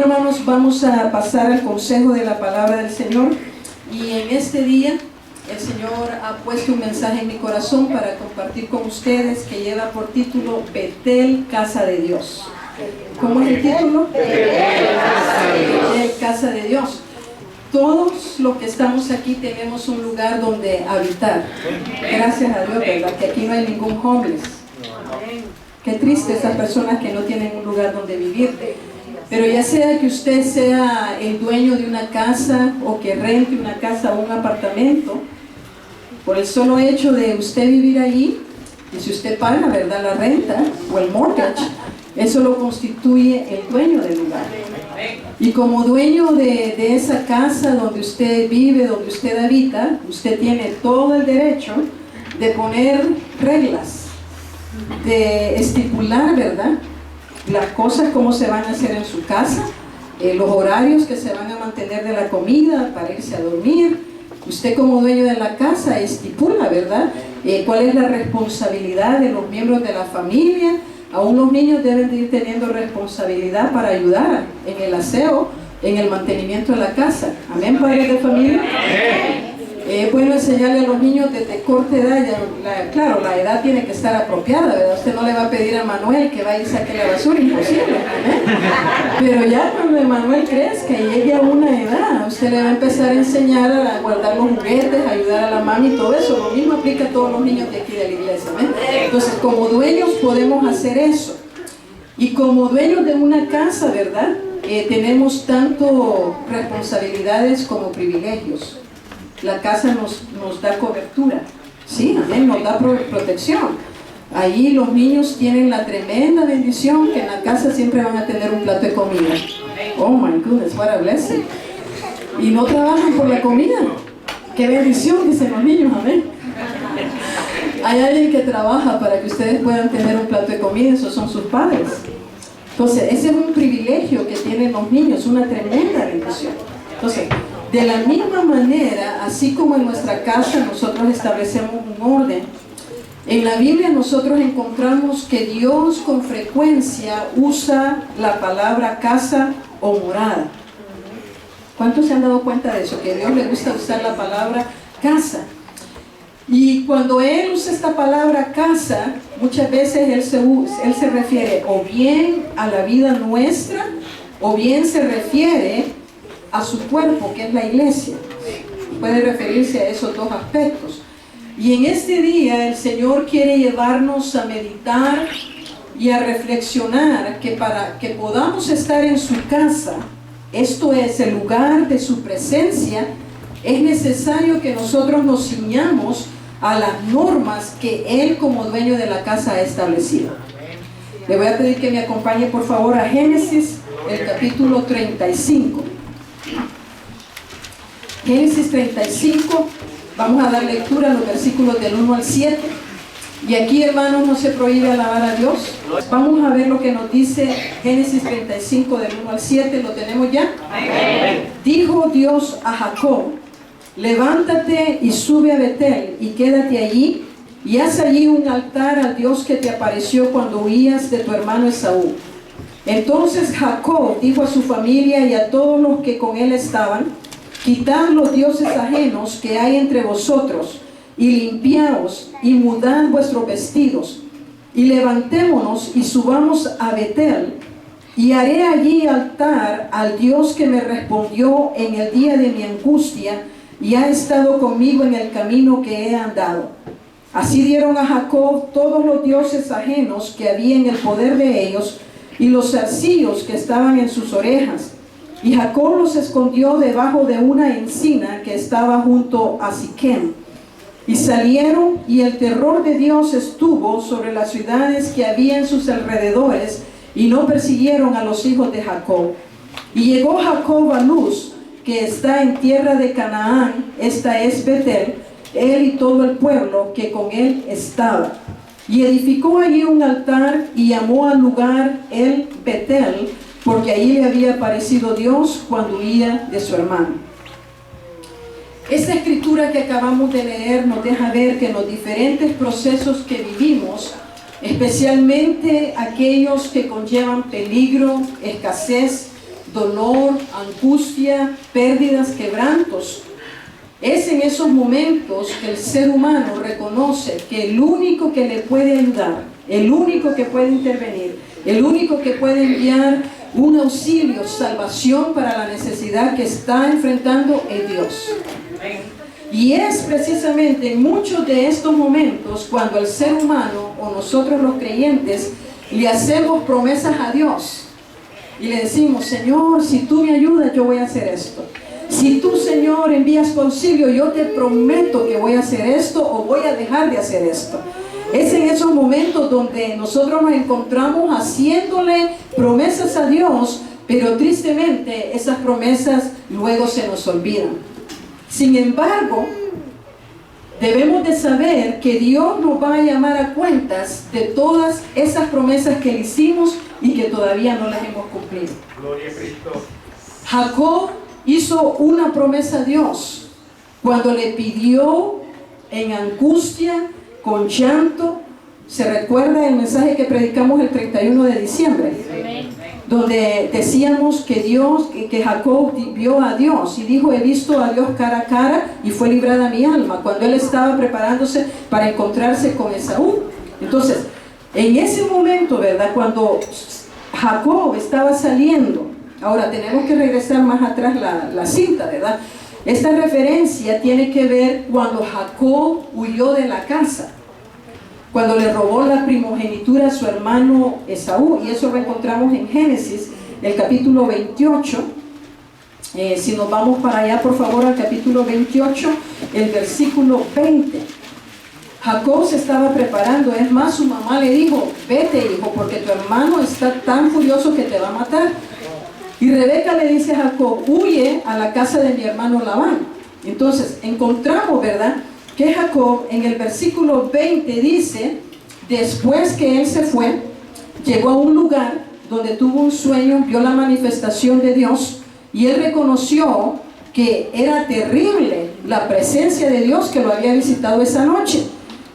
hermanos, vamos a pasar al consejo de la palabra del Señor. Y en este día el Señor ha puesto un mensaje en mi corazón para compartir con ustedes, que lleva por título Betel, Casa de Dios. ¿Cómo es el título? Betel, Casa de Dios. Todos los que estamos aquí tenemos un lugar donde habitar. Gracias a Dios, ¿verdad? Que aquí no hay ningún homeless. Qué triste esas personas que no tienen un lugar donde vivir. Pero ya sea que usted sea el dueño de una casa o que rente una casa o un apartamento, por el solo hecho de usted vivir allí, y si usted paga, ¿verdad?, la renta o el mortgage, eso lo constituye el dueño del lugar. Y como dueño de esa casa donde usted vive, donde usted habita, usted tiene todo el derecho de poner reglas, de estipular, ¿verdad?, las cosas como se van a hacer en su casa, los horarios que se van a mantener de la comida para irse a dormir. Usted como dueño de la casa estipula, ¿verdad?, cuál es la responsabilidad de los miembros de la familia. Aún los niños deben de ir teniendo responsabilidad para ayudar en el aseo, en el mantenimiento de la casa. Amén, padres de familia. Es bueno enseñarle a los niños desde corta edad. Claro, la edad tiene que estar apropiada, ¿verdad? Usted no le va a pedir a Manuel que vaya y saque la basura, imposible, ¿eh? Pero ya cuando Manuel crezca y llegue a una edad, usted le va a empezar a enseñar a guardar los juguetes, a ayudar a la mami y todo eso. Lo mismo aplica a todos los niños de aquí de la iglesia, ¿eh? Entonces, como dueños podemos hacer eso. Y como dueños de una casa, ¿verdad?, tenemos tanto responsabilidades como privilegios. La casa nos da cobertura, sí, amén, nos da protección. Ahí los niños tienen la tremenda bendición que en la casa siempre van a tener un plato de comida. Oh my goodness, what a blessing. Y no trabajan por la comida. Qué bendición, dicen los niños, amén. Hay alguien que trabaja para que ustedes puedan tener un plato de comida, esos son sus padres. Entonces, ese es un privilegio que tienen los niños, una tremenda bendición. Entonces, de la misma manera, así como en nuestra casa nosotros establecemos un orden, en la Biblia nosotros encontramos que Dios con frecuencia usa la palabra casa o morada. ¿Cuántos se han dado cuenta de eso? Que a Dios le gusta usar la palabra casa. Y cuando Él usa esta palabra casa, muchas veces Él se refiere o bien a la vida nuestra, o bien se refiere a su cuerpo, que es la iglesia. Puede referirse a esos dos aspectos. Y en este día el Señor quiere llevarnos a meditar y a reflexionar que para que podamos estar en su casa, esto es el lugar de su presencia, es necesario que nosotros nos ciñamos a las normas que Él como dueño de la casa ha establecido. Le voy a pedir que me acompañe por favor a Génesis, el capítulo 35. Génesis 35, vamos a dar lectura a los versículos del 1 al 7. Y aquí, hermanos, no se prohíbe alabar a Dios. Vamos a ver lo que nos dice Génesis 35 del 1 al 7. ¿Lo tenemos ya? Amén. Dijo Dios a Jacob: levántate y sube a Betel y quédate allí, y haz allí un altar al Dios que te apareció cuando huías de tu hermano Esaú. Entonces Jacob dijo a su familia y a todos los que con él estaban: quitad los dioses ajenos que hay entre vosotros, y limpiaos, y mudad vuestros vestidos, y levantémonos y subamos a Betel, y haré allí altar al Dios que me respondió en el día de mi angustia, y ha estado conmigo en el camino que he andado. Así dieron a Jacob todos los dioses ajenos que había en el poder de ellos, y los zarcillos que estaban en sus orejas. Y Jacob los escondió debajo de una encina que estaba junto a Siquem. Y salieron, y el terror de Dios estuvo sobre las ciudades que había en sus alrededores, y no persiguieron a los hijos de Jacob. Y llegó Jacob a Luz, que está en tierra de Canaán, esta es Betel, él y todo el pueblo que con él estaba. Y edificó allí un altar, y llamó al lugar el Betel, porque allí le había aparecido Dios cuando huía de su hermano. Esta escritura que acabamos de leer nos deja ver que en los diferentes procesos que vivimos, especialmente aquellos que conllevan peligro, escasez, dolor, angustia, pérdidas, quebrantos. Es en esos momentos que el ser humano reconoce que el único que le puede ayudar, el único que puede intervenir, el único que puede enviar un auxilio, salvación para la necesidad que está enfrentando es Dios. Y es precisamente en muchos de estos momentos cuando el ser humano o nosotros los creyentes le hacemos promesas a Dios y le decimos: Señor, si tú me ayudas, yo voy a hacer esto. Si tú, Señor, envías tu auxilio, yo te prometo que voy a hacer esto o voy a dejar de hacer esto. Es en esos momentos donde nosotros nos encontramos haciéndole promesas a Dios, pero tristemente esas promesas luego se nos olvidan. Sin embargo, debemos de saber que Dios nos va a llamar a cuentas de todas esas promesas que le hicimos y que todavía no las hemos cumplido. Gloria a Cristo. Jacob hizo una promesa a Dios cuando le pidió en angustia, con llanto. ¿Se recuerda el mensaje que predicamos el 31 de diciembre? Amén. Donde decíamos que Jacob vio a Dios y dijo: he visto a Dios cara a cara y fue librada mi alma, cuando él estaba preparándose para encontrarse con Esaú. Entonces, en ese momento, ¿verdad?, cuando Jacob estaba saliendo, ahora tenemos que regresar más atrás la cinta, ¿verdad? Esta referencia tiene que ver cuando Jacob huyó de la casa, cuando le robó la primogenitura a su hermano Esaú, y eso lo encontramos en Génesis, el capítulo 28. Si nos vamos para allá, por favor, al capítulo 28, el versículo 20. Jacob se estaba preparando, es más, su mamá le dijo: vete, hijo, porque tu hermano está tan furioso que te va a matar. Y Rebeca le dice a Jacob: huye a la casa de mi hermano Labán. Entonces encontramos, ¿verdad?, que Jacob en el versículo 20 dice: después que él se fue, llegó a un lugar donde tuvo un sueño, vio la manifestación de Dios, y él reconoció que era terrible la presencia de Dios que lo había visitado esa noche.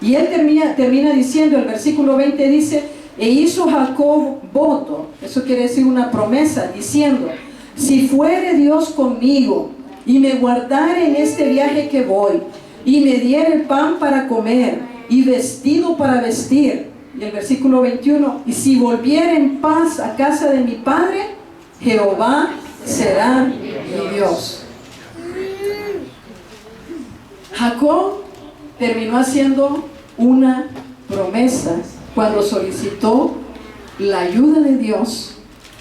Y él termina diciendo, el versículo 20 dice: e hizo Jacob voto, eso quiere decir una promesa, diciendo: si fuere Dios conmigo y me guardare en este viaje que voy, y me diere el pan para comer y vestido para vestir. Y el versículo 21, y si volviere en paz a casa de mi padre, Jehová será mi Dios. Jacob terminó haciendo una promesa cuando solicitó la ayuda de Dios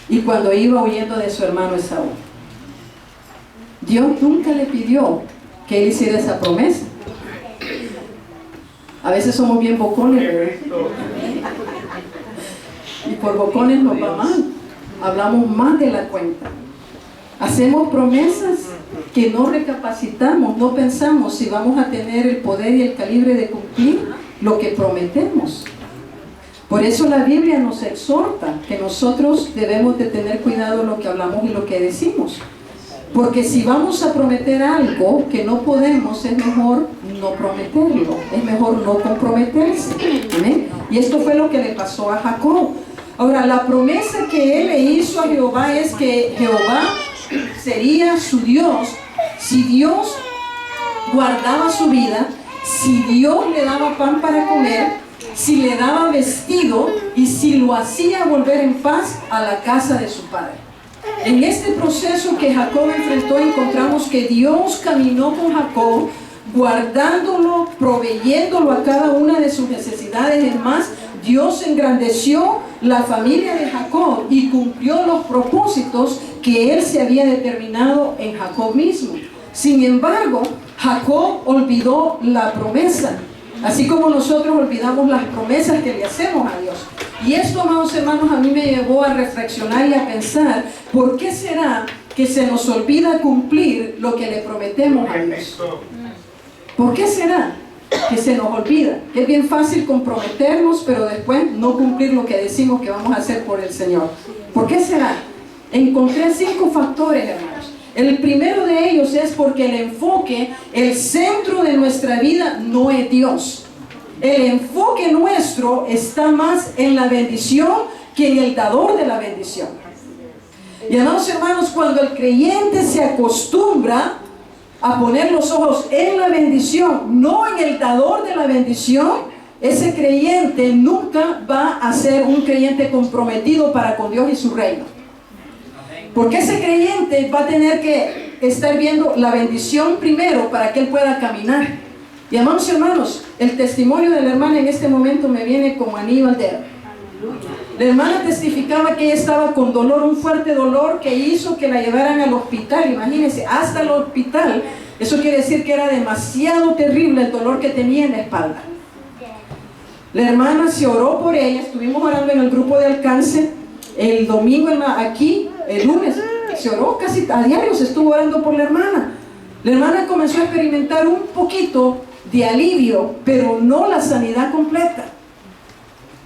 y cuando iba huyendo de su hermano Esaú. Dios nunca le pidió que él hiciera esa promesa. A veces somos bien bocones, ¿verdad? Y por bocones nos va mal. Hablamos más de la cuenta. Hacemos promesas que no recapacitamos, no pensamos si vamos a tener el poder y el calibre de cumplir lo que prometemos. Por eso la Biblia nos exhorta que nosotros debemos de tener cuidado en lo que hablamos y lo que decimos. Porque si vamos a prometer algo que no podemos, es mejor no prometerlo, es mejor no comprometerse. ¿Amén? Y esto fue lo que le pasó a Jacob. Ahora, la promesa que él le hizo a Jehová es que Jehová sería su Dios si Dios guardaba su vida, si Dios le daba pan para comer, si le daba vestido y si lo hacía volver en paz a la casa de su padre. En este proceso que Jacob enfrentó, encontramos que Dios caminó con Jacob, guardándolo, proveyéndolo a cada una de sus necesidades. Es más, Dios engrandeció la familia de Jacob y cumplió los propósitos que él se había determinado en Jacob mismo. Sin embargo, Jacob olvidó la promesa, así como nosotros olvidamos las promesas que le hacemos a Dios. Y esto, amados hermanos, a mí me llevó a reflexionar y a pensar: ¿por qué será que se nos olvida cumplir lo que le prometemos a Dios? ¿Por qué será que se nos olvida? Es bien fácil comprometernos, pero después no cumplir lo que decimos que vamos a hacer por el Señor. ¿Por qué será? Encontré 5 factores, hermanos. El primero de ellos es porque el enfoque, el centro de nuestra vida no es Dios. El enfoque nuestro está más en la bendición que en el dador de la bendición. Y amados hermanos, cuando el creyente se acostumbra a poner los ojos en la bendición, no en el dador de la bendición, ese creyente nunca va a ser un creyente comprometido para con Dios y su reino. Porque ese creyente va a tener que estar viendo la bendición primero para que él pueda caminar. Y amados hermanos, el testimonio de la hermana en este momento me viene como anillo al dedo. La hermana testificaba que ella estaba con dolor, un fuerte dolor que hizo que la llevaran al hospital. Imagínense, hasta el hospital. Eso quiere decir que era demasiado terrible el dolor que tenía en la espalda. La hermana se oró por ella, estuvimos orando en el grupo de alcance el domingo aquí, el lunes se oró casi a diario, se estuvo orando por la hermana. La hermana comenzó a experimentar un poquito de alivio, pero no la sanidad completa.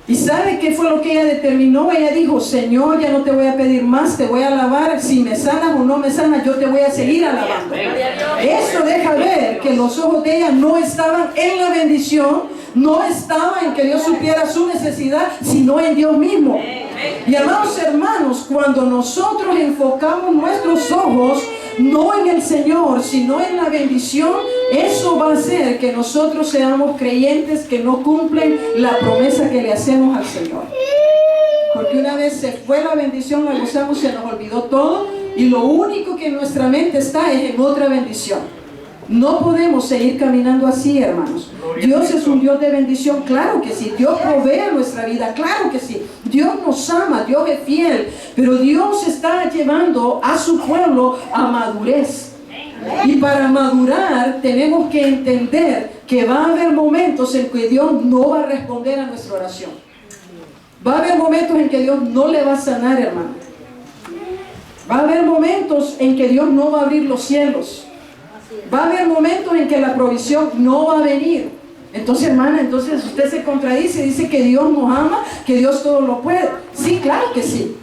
¿Y sabe qué fue lo que ella determinó? Ella dijo: Señor, ya no te voy a pedir más, te voy a alabar, si me sanas o no me sanas, yo te voy a seguir alabando. Eso deja ver que los ojos de ella no estaban en la bendición, no estaban en que Dios supiera su necesidad, sino en Dios mismo. Y amados hermanos, cuando nosotros enfocamos nuestros ojos no en el Señor, sino en la bendición, eso va a hacer que nosotros seamos creyentes que no cumplen la promesa que le hacemos al Señor. Porque una vez se fue la bendición, la gozamos, se nos olvidó todo, y lo único que en nuestra mente está es en otra bendición. No podemos seguir caminando así, hermanos. Dios es un Dios de bendición, claro que sí. Dios provee nuestra vida, claro que sí. Dios nos ama, Dios es fiel. Pero Dios está llevando a su pueblo a madurez. Y para madurar tenemos que entender que va a haber momentos en que Dios no va a responder a nuestra oración. Va a haber momentos en que Dios no le va a sanar, hermano. Va a haber momentos en que Dios no va a abrir los cielos. Va a haber momentos en que la provisión no va a venir. Entonces, hermana, entonces usted se contradice, dice que Dios nos ama, que Dios todo lo puede. Sí, claro que sí.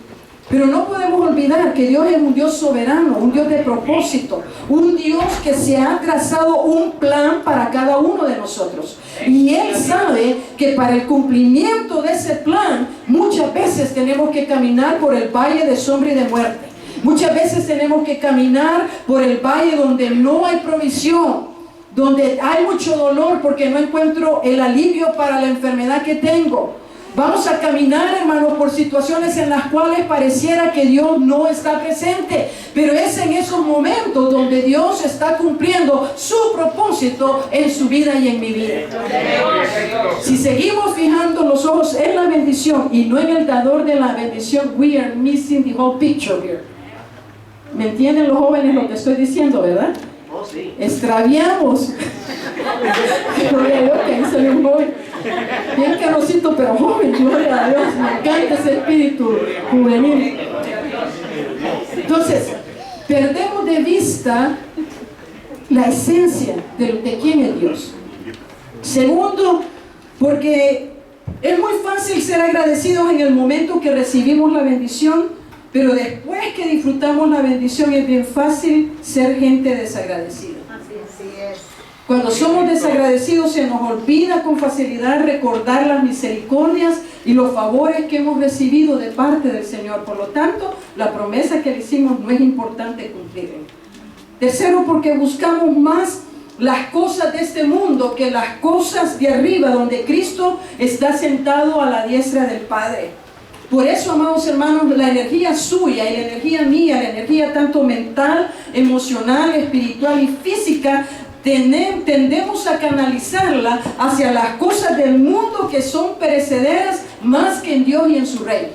Pero no podemos olvidar que Dios es un Dios soberano, un Dios de propósito, un Dios que se ha trazado un plan para cada uno de nosotros. Y Él sabe que para el cumplimiento de ese plan, muchas veces tenemos que caminar por el valle de sombra y de muerte. Muchas veces tenemos que caminar por el valle donde no hay provisión, donde hay mucho dolor porque no encuentro el alivio para la enfermedad que tengo. Vamos a caminar, hermanos, por situaciones en las cuales pareciera que Dios no está presente, pero es en esos momentos donde Dios está cumpliendo su propósito en su vida y en mi vida. Si seguimos fijando los ojos en la bendición y no en el dador de la bendición, we are missing the whole picture here. ¿Me entienden los jóvenes lo que estoy diciendo, verdad? Oh, sí. Extraviamos. Gloria a Dios, que ahí salió un joven. Bien canosito, pero joven, gloria a Dios. Me encanta ese espíritu juvenil. Entonces, perdemos de vista la esencia de quién es Dios. Segundo, porque es muy fácil ser agradecidos en el momento que recibimos la bendición, pero después que disfrutamos la bendición es bien fácil ser gente desagradecida. Así es. Cuando somos desagradecidos se nos olvida con facilidad recordar las misericordias y los favores que hemos recibido de parte del Señor. Por lo tanto, la promesa que le hicimos no es importante cumplir. Tercero, porque buscamos más las cosas de este mundo que las cosas de arriba, donde Cristo está sentado a la diestra del Padre. Por eso, amados hermanos, la energía suya y la energía mía, la energía tanto mental, emocional, espiritual y física, tendemos a canalizarla hacia las cosas del mundo que son perecederas más que en Dios y en su reino.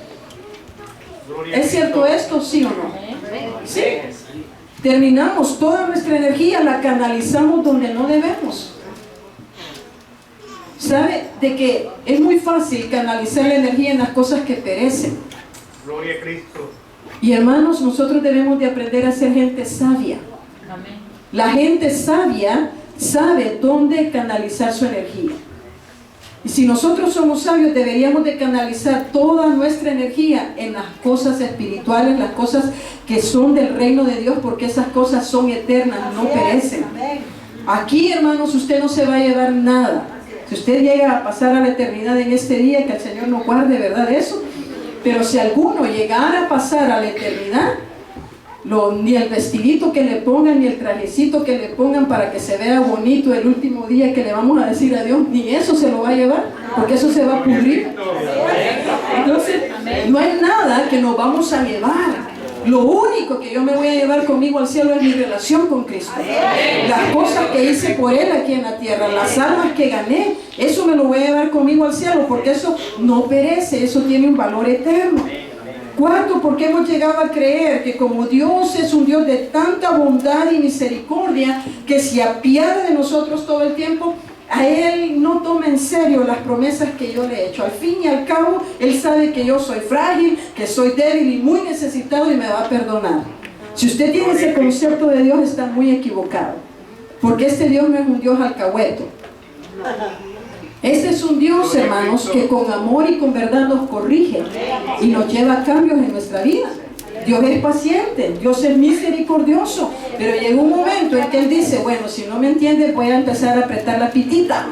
¿Es cierto esto, sí o no? Sí. Terminamos toda nuestra energía, la canalizamos donde no debemos. ¿Sabe? De que es muy fácil canalizar la energía en las cosas que perecen. Gloria a Cristo. Y hermanos, nosotros debemos de aprender a ser gente sabia. Amén. La gente sabia sabe dónde canalizar su energía. Y si nosotros somos sabios, deberíamos de canalizar toda nuestra energía en las cosas espirituales, las cosas que son del reino de Dios, porque esas cosas son eternas, no perecen. Aquí, hermanos, usted no se va a llevar nada. Si usted llega a pasar a la eternidad en este día, que el Señor nos guarde, ¿verdad? Eso. Pero si alguno llegara a pasar a la eternidad, ni el vestidito que le pongan, ni el trajecito que le pongan para que se vea bonito el último día que le vamos a decir adiós, ni eso se lo va a llevar, porque eso se va a pudrir. Entonces, no hay nada que nos vamos a llevar. Lo único que yo me voy a llevar conmigo al cielo es mi relación con Cristo. Las cosas que hice por Él aquí en la tierra, las almas que gané, eso me lo voy a llevar conmigo al cielo, porque eso no perece, eso tiene un valor eterno. Cuarto, porque hemos llegado a creer que como Dios es un Dios de tanta bondad y misericordia, que se apiada de nosotros todo el tiempo, a Él no toma en serio las promesas que yo le he hecho. Al fin y al cabo, Él sabe que yo soy frágil, que soy débil y muy necesitado, y me va a perdonar. Si usted tiene ese concepto de Dios, está muy equivocado, porque este Dios no es un Dios alcahueto. Este es un Dios, hermanos, que con amor y con verdad nos corrige y nos lleva a cambios en nuestra vida. Dios es paciente, Dios es misericordioso, pero llega un momento en que Él dice, bueno, si no me entiendes, voy a empezar a apretar la pitita.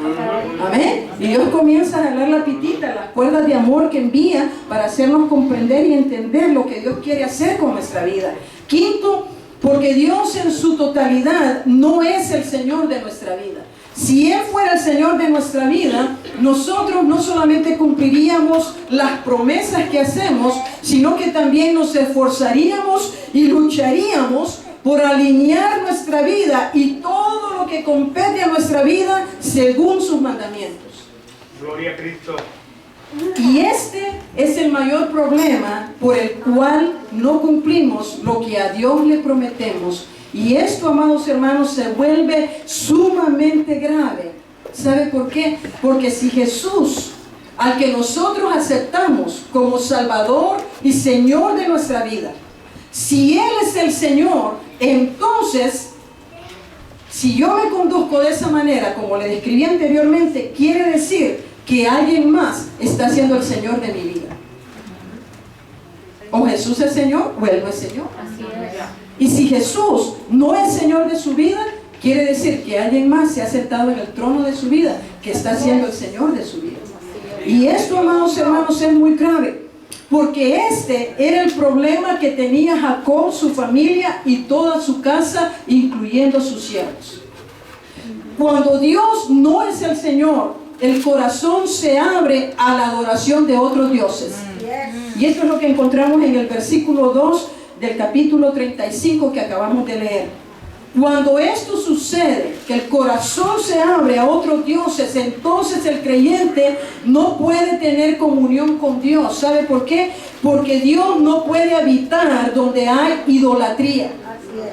Amén. Y Dios comienza a jalar la pitita, las cuerdas de amor que envía para hacernos comprender y entender lo que Dios quiere hacer con nuestra vida. Quinto, porque Dios en su totalidad no es el Señor de nuestra vida. Si Él fuera el Señor de nuestra vida, nosotros no solamente cumpliríamos las promesas que hacemos, sino que también nos esforzaríamos y lucharíamos por alinear nuestra vida y todo lo que compete a nuestra vida según sus mandamientos. Gloria a Cristo. Y este es el mayor problema por el cual no cumplimos lo que a Dios le prometemos. Y esto, amados hermanos, se vuelve sumamente grave. ¿Sabe por qué? Porque si Jesús, al que nosotros aceptamos como Salvador y Señor de nuestra vida, si Él es el Señor, entonces, si yo me conduzco de esa manera, como le describí anteriormente, quiere decir que alguien más está siendo el Señor de mi vida. O Jesús es Señor, o Él no es Señor. Así es. Y si Jesús no es Señor de su vida, quiere decir que alguien más se ha sentado en el trono de su vida, que está siendo el Señor de su vida. Y esto, amados hermanos, es muy grave, porque este era el problema que tenía Jacob, su familia y toda su casa, incluyendo sus siervos. Cuando Dios no es el Señor, el corazón se abre a la adoración de otros dioses. Y esto es lo que encontramos en el versículo 2 del capítulo 35 que acabamos de leer. Cuando esto sucede, que el corazón se abre a otros dioses, entonces el creyente no puede tener comunión con Dios. ¿Sabe por qué? Porque Dios no puede habitar donde hay idolatría.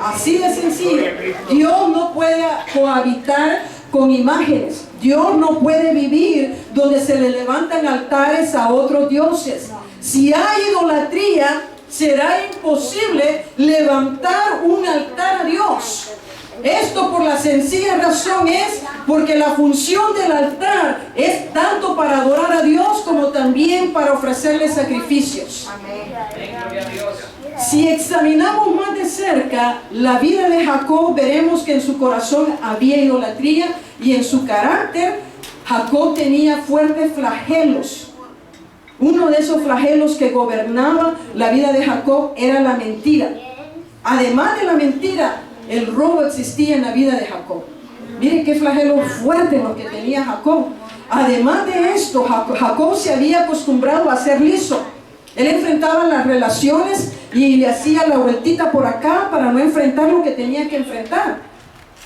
Así de sencillo. Dios no puede cohabitar con imágenes. Dios no puede vivir donde se le levantan altares a otros dioses. Si hay idolatría, será imposible levantar un altar a Dios. Esto por la sencilla razón es porque la función del altar es tanto para adorar a Dios como también para ofrecerle sacrificios. Si examinamos más de cerca la vida de Jacob, veremos que en su corazón había idolatría y en su carácter Jacob tenía fuertes flagelos. Uno de esos flagelos que gobernaba la vida de Jacob era la mentira. Además de la mentira, el robo existía en la vida de Jacob. Miren qué flagelos fuertes los que tenía Jacob. Además de esto, Jacob se había acostumbrado a ser liso. Él enfrentaba las relaciones y le hacía la vueltita por acá para no enfrentar lo que tenía que enfrentar.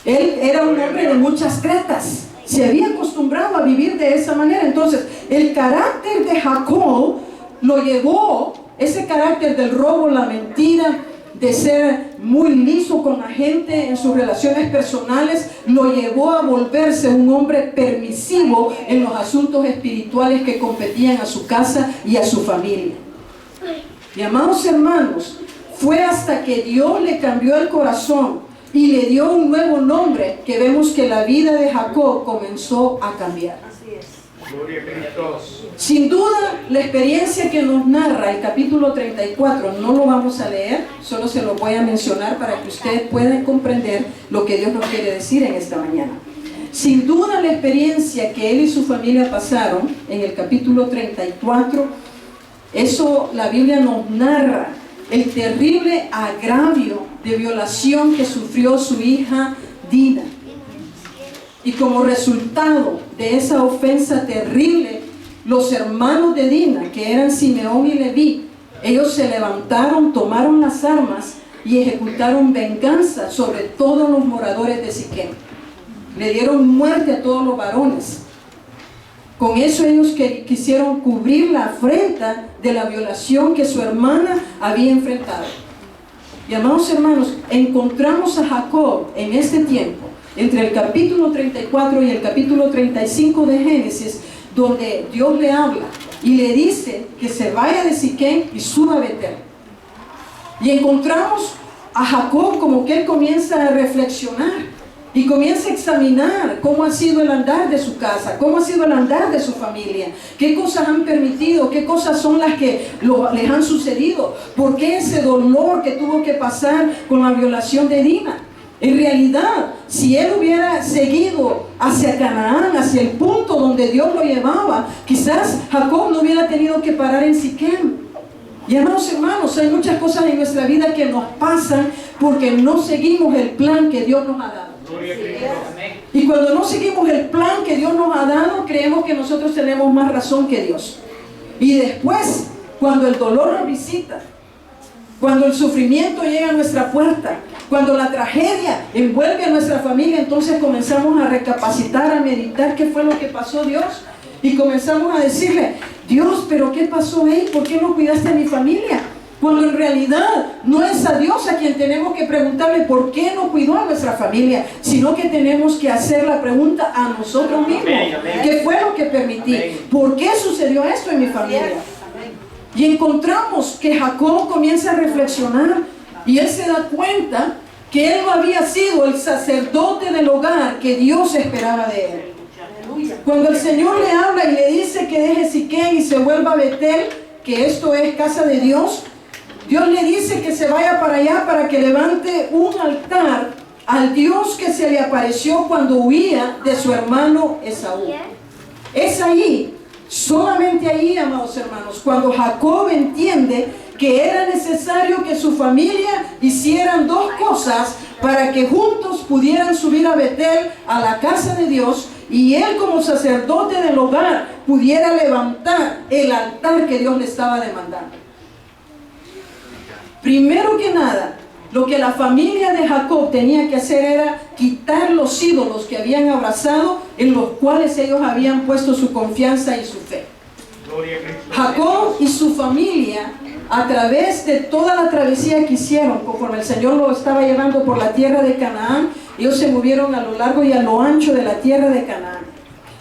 Él era un hombre de muchas tretas. Se había acostumbrado a vivir de esa manera. Entonces, el carácter de Jacob lo llevó, ese carácter del robo, la mentira, de ser muy liso con la gente en sus relaciones personales, lo llevó a volverse un hombre permisivo en los asuntos espirituales que competían a su casa y a su familia. Y amados hermanos, fue hasta que Dios le cambió el corazón y le dio un nuevo nombre que vemos que la vida de Jacob comenzó a cambiar. Gloria a Cristo. Sin duda, la experiencia que nos narra el capítulo 34, no lo vamos a leer, solo se lo voy a mencionar para que ustedes puedan comprender lo que Dios nos quiere decir en esta mañana. Sin duda, la experiencia que él y su familia pasaron en el capítulo 34 Eso la Biblia nos narra, el terrible agravio de violación que sufrió su hija Dina. Y como resultado de esa ofensa terrible, los hermanos de Dina, que eran Simeón y Leví, ellos se levantaron, tomaron las armas y ejecutaron venganza sobre todos los moradores de Siquem. Le dieron muerte a todos los varones. Con eso ellos quisieron cubrir la afrenta de la violación que su hermana había enfrentado. Y amados hermanos, encontramos a Jacob en este tiempo, entre el capítulo 34 y el capítulo 35 de Génesis, donde Dios le habla y le dice que se vaya de Siquem y suba a Betel. Y encontramos a Jacob como que él comienza a reflexionar y comienza a examinar cómo ha sido el andar de su casa, cómo ha sido el andar de su familia, qué cosas han permitido, qué cosas son las que les han sucedido, por qué ese dolor que tuvo que pasar con la violación de Dina. En realidad, si él hubiera seguido hacia Canaán, hacia el punto donde Dios lo llevaba, quizás Jacob no hubiera tenido que parar en Siquem. Y hermanos, hay muchas cosas en nuestra vida que nos pasan porque no seguimos el plan que Dios nos ha dado. Y cuando no seguimos el plan que Dios nos ha dado, creemos que nosotros tenemos más razón que Dios. Y después, cuando el dolor nos visita, cuando el sufrimiento llega a nuestra puerta, cuando la tragedia envuelve a nuestra familia, entonces comenzamos a recapacitar, a meditar qué fue lo que pasó, Dios. Y comenzamos a decirle: Dios, ¿pero qué pasó ahí? ¿Por qué no cuidaste a mi familia? Cuando en realidad no es a Dios a quien tenemos que preguntarle por qué no cuidó a nuestra familia, sino que tenemos que hacer la pregunta a nosotros mismos. ¿Qué fue lo que permití? ¿Por qué sucedió esto en mi familia? Y encontramos que Jacob comienza a reflexionar y él se da cuenta que él no había sido el sacerdote del hogar que Dios esperaba de él. Cuando el Señor le habla y le dice que deje Siquem y se vuelva a Betel, que esto es casa de Dios, Dios le dice que se vaya para allá para que levante un altar al Dios que se le apareció cuando huía de su hermano Esaú. Es ahí, solamente ahí, amados hermanos, cuando Jacob entiende que era necesario que su familia hicieran dos cosas para que juntos pudieran subir a Betel, a la casa de Dios, y él como sacerdote del hogar pudiera levantar el altar que Dios le estaba demandando. Primero que nada, lo que la familia de Jacob tenía que hacer era quitar los ídolos que habían abrazado, en los cuales ellos habían puesto su confianza y su fe. Jacob y su familia, a través de toda la travesía que hicieron, conforme el Señor lo estaba llevando por la tierra de Canaán, ellos se movieron a lo largo y a lo ancho de la tierra de Canaán.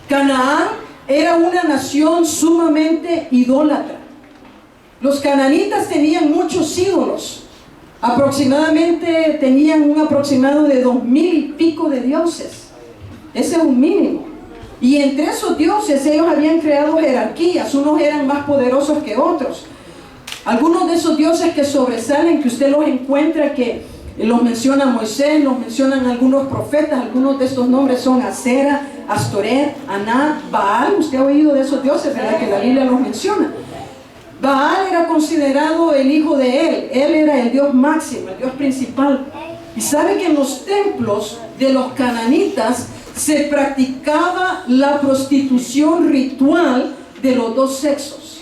Canaán era una nación sumamente idólatra. Los cananitas tenían muchos ídolos. Aproximadamente tenían un aproximado de 2000 y pico de dioses. Ese es un mínimo. Y entre esos dioses ellos habían creado jerarquías. Unos eran más poderosos que otros. Algunos de esos dioses que sobresalen, que usted los encuentra, que los menciona Moisés, los mencionan algunos profetas. Algunos de estos nombres son Asera, Astoret, Aná, Baal. Usted ha oído de esos dioses, ¿verdad? Que la Biblia los menciona. Baal era considerado el hijo de él era el Dios máximo, el Dios principal. Y sabe que en los templos de los cananitas se practicaba la prostitución ritual de los dos sexos.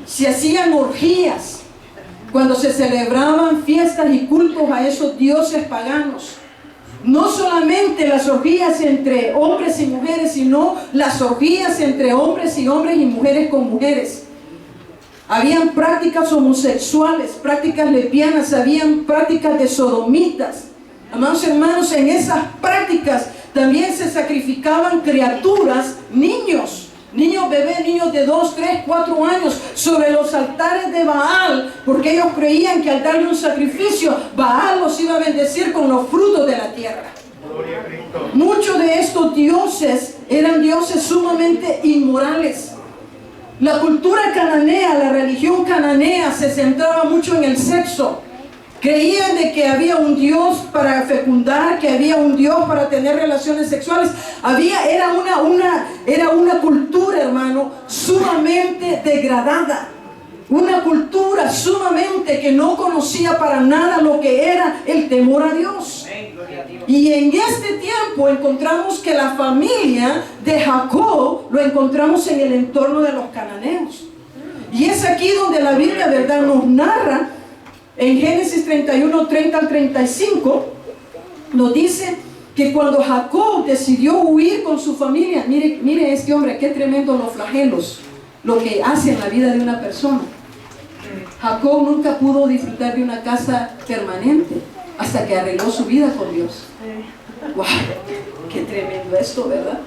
Se hacían orgías cuando se celebraban fiestas y cultos a esos dioses paganos. No solamente las orgías entre hombres y mujeres, sino las orgías entre hombres y mujeres con mujeres. Habían prácticas homosexuales, prácticas lesbianas, habían prácticas de sodomitas. Amados hermanos, en esas prácticas también se sacrificaban criaturas, niños bebés, niños de 2, 3, 4 años, sobre los altares de Baal, porque ellos creían que al darle un sacrificio, Baal los iba a bendecir con los frutos de la tierra. Muchos de estos dioses eran dioses sumamente inmorales. La cultura cananea, la religión cananea se centraba mucho en el sexo. Creían de que había un Dios para fecundar, que había un Dios para tener relaciones sexuales. Era una cultura, hermano, sumamente degradada. Una cultura sumamente que no conocía para nada lo que era el temor a Dios. Y en este tiempo encontramos que la familia de Jacob lo encontramos en el entorno de los cananeos. Y es aquí donde la Biblia, ¿verdad?, nos narra en Génesis 31, 30 al 35, nos dice que cuando Jacob decidió huir con su familia, mire este hombre, qué tremendo los flagelos, lo que hace en la vida de una persona. Jacob nunca pudo disfrutar de una casa permanente hasta que arregló su vida con Dios. ¡Wow! ¡Qué tremendo esto!, ¿verdad?